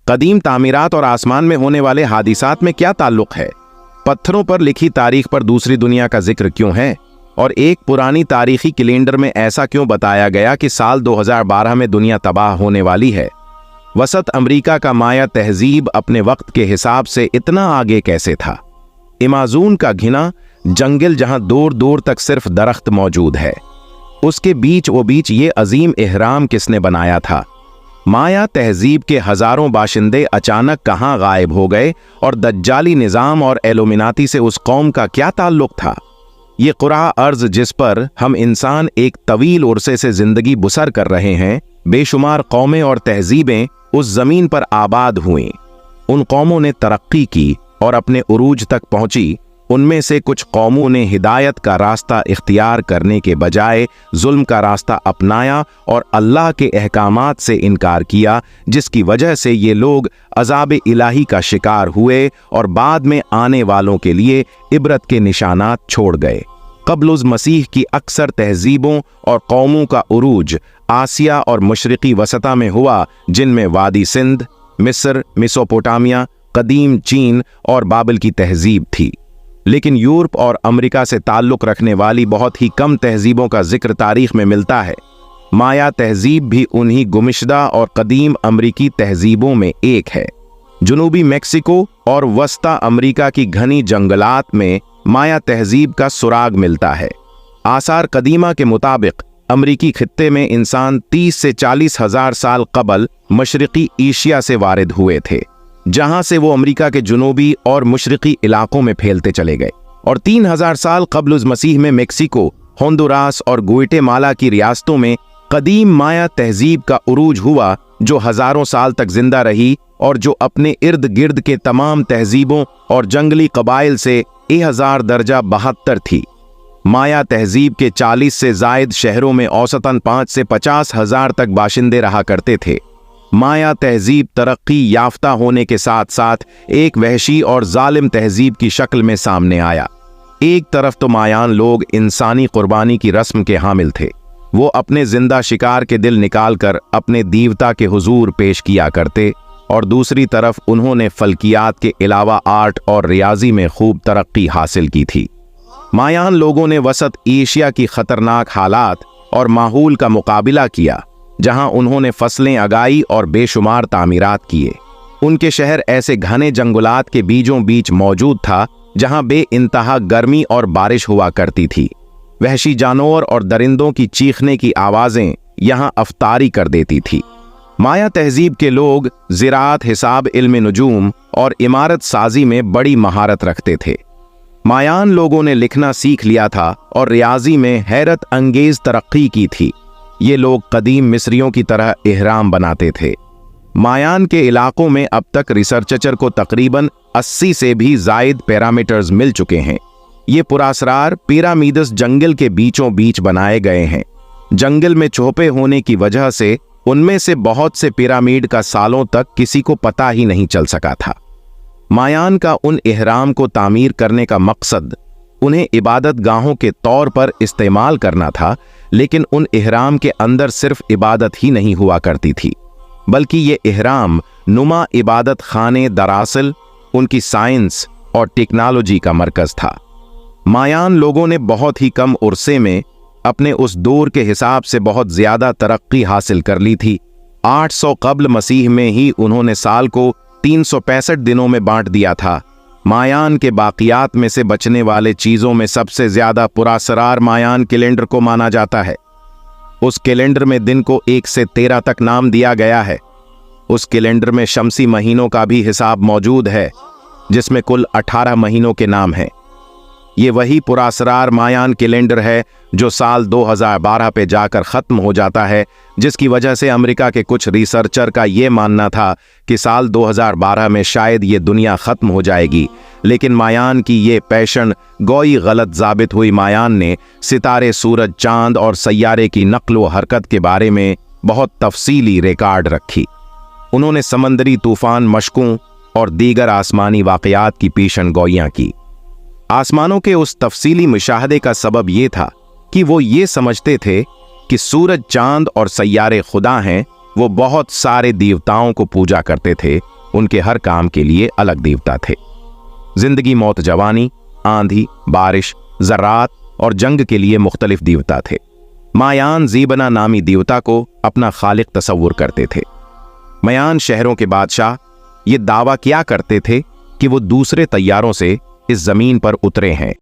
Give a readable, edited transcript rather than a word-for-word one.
कदीम तामीरात और आसमान में होने वाले हादिसात में क्या ताल्लुक है? पत्थरों पर लिखी तारीख पर दूसरी दुनिया का जिक्र क्यों है? और एक पुरानी तारीखी कैलेंडर में ऐसा क्यों बताया गया कि साल 2012 में दुनिया तबाह होने वाली है? वसत अमेरिका का माया तहजीब अपने वक्त के हिसाब से इतना आगे कैसे था? अमेज़न का घिना जंगल जहां दूर दूर तक सिर्फ दरख्त मौजूद है, उसके बीच ये अजीम इहराम किसने बनाया था? माया तहजीब के हजारों बाशिंदे अचानक कहां गायब हो गए और दज्जाली निज़ाम और एलुमिनाती से उस कौम का क्या ताल्लुक था? ये कुरा अर्ज जिस पर हम इंसान एक तवील उरसे से जिंदगी बसर कर रहे हैं, बेशुमार कौमें और तहजीबें उस जमीन पर आबाद हुईं। उन कौमों ने तरक्की की और अपने उरूज तक पहुंची। उनमें से कुछ कौमों ने हिदायत का रास्ता इख्तियार करने के बजाय जुल्म का रास्ता अपनाया और अल्लाह के अहकामात से इनकार किया, जिसकी वजह से ये लोग अज़ाब इलाही का शिकार हुए और बाद में आने वालों के लिए इबरत के निशानात छोड़ गए। क़ब्ल मसीह की अक्सर तहजीबों और कौमों का उरूज आसिया और मशरिकी वसता में हुआ, जिनमें वादी सिंध, मिस्र, मेसोपोटामिया, कदीम चीन और बाबिल की तहजीब थी। लेकिन यूरोप और अमेरिका से ताल्लुक़ रखने वाली बहुत ही कम तहजीबों का जिक्र तारीख में मिलता है। माया तहजीब भी उन्हीं गुमिशदा और कदीम अमरीकी तहजीबों में एक है। जनूबी मेक्सिको और वस्ता अमेरिका की घनी जंगलात में माया तहजीब का सुराग मिलता है। आसार कदीमा के मुताबिक अमरीकी खित्ते में इंसान 30 से 40 हजार साल कबल मशरिकी एशिया से वारिद हुए थे, जहां से वो अमेरिका के जुनूबी और मशरिकी इलाकों में फैलते चले गए और 3000 साल क़ब्ल मसीह में मेक्सिको, होंडुरास और ग्वाटेमाला की रियासतों में कदीम माया तहजीब का उरूज हुआ, जो हजारों साल तक जिंदा रही और जो अपने इर्द गिर्द के तमाम तहजीबों और जंगली कबाइल से 1000 दर्जा 72 थी। माया तहजीब के 40 से जायद शहरों में औसतन 5 से 50 हजार तक बाशिंदे रहा करते थे। माया तहजीब तरक्की याफ्ता होने के साथ साथ एक वहशी और जालिम तहजीब की शक्ल में सामने आया। एक तरफ तो मायान लोग इंसानी कुर्बानी की रस्म के हामिल थे, वो अपने जिंदा शिकार के दिल निकालकर अपने देवता के हुजूर पेश किया करते, और दूसरी तरफ उन्होंने फल्कियात के अलावा आर्ट और रियाजी में खूब तरक्की हासिल की थी। मायान लोगों ने वसत एशिया की खतरनाक हालात और माहौल का मुकाबला किया, जहां उन्होंने फसलें उगाई और बेशुमार तामीरात किए। उनके शहर ऐसे घने जंगलात के बीचों बीच मौजूद था, जहां बेइंतहा गर्मी और बारिश हुआ करती थी। वहशी जानवर और दरिंदों की चीखने की आवाजें यहां अफ्तारी कर देती थी। माया तहजीब के लोग ज़िराअत, हिसाब, इल्म नुजूम और इमारत साजी में बड़ी महारत रखते थे। मायान लोगों ने लिखना सीख लिया था और रियाजी में हैरत अंगेज तरक्की की थी। ये लोग कदीम मिस्रियों की तरह इहराम बनाते थे। मायान के इलाकों में अब तक रिसर्चर को तकरीबन 80 से भी जायद पैरामीटर्स मिल चुके हैं। ये पुरासरार पिरामिड्स जंगल के बीचों बीच बनाए गए हैं। जंगल में चौपे होने की वजह से उनमें से बहुत से पिरामिड का सालों तक किसी को पता ही नहीं चल सका था। मायान का उन इहराम को तामीर करने का मकसद उन्हें इबादत गाहों के तौर पर इस्तेमाल करना था, लेकिन उन इहराम के अंदर सिर्फ इबादत ही नहीं हुआ करती थी, बल्कि ये इहराम नुमा इबादत खाने दरअसल उनकी साइंस और टेक्नोलॉजी का मरकज था। मायान लोगों ने बहुत ही कम उर्से में अपने उस दौर के हिसाब से बहुत ज्यादा तरक्की हासिल कर ली थी। 800 क़ब्ल मसीह में ही उन्होंने साल को 365 दिनों में बांट दिया था। मायान के बाकियात में से बचने वाले चीजों में सबसे ज्यादा पुरासरार मायान कैलेंडर को माना जाता है। उस कैलेंडर में दिन को 1 से 13 तक नाम दिया गया है। उस कैलेंडर में शमसी महीनों का भी हिसाब मौजूद है, जिसमें कुल 18 महीनों के नाम हैं। ये वही पुरासरार मायान कैलेंडर है जो साल 2012 पे जाकर ख़त्म हो जाता है, जिसकी वजह से अमेरिका के कुछ रिसर्चर का ये मानना था कि साल 2012 में शायद ये दुनिया ख़त्म हो जाएगी। लेकिन मायान की ये पैशन गोई गलत साबित हुई। मायान ने सितारे, सूरज, चांद और सैयारे की नक्ल व हरकत के बारे में बहुत तफसीली रिकॉर्ड रखी। उन्होंने समंदरी तूफान, मशकों और दीगर आसमानी वाक़यात की पेशन गोइयाँ की। आसमानों के उस तफसीली मुशाहदे का सबब यह था कि वो ये समझते थे कि सूरज, चांद और सैयारे खुदा हैं। वो बहुत सारे देवताओं को पूजा करते थे उनके हर काम के लिए अलग देवता थे। जिंदगी, मौत, जवानी, आंधी, बारिश, ज़रात और जंग के लिए मुख्तलिफ देवता थे। मायान ज़ीबना नामी देवता को अपना खालिक तसव्वुर करते थे। मयान शहरों के बादशाह ये दावा किया करते थे कि वो दूसरे तैयारों से इस जमीन पर उतरे हैं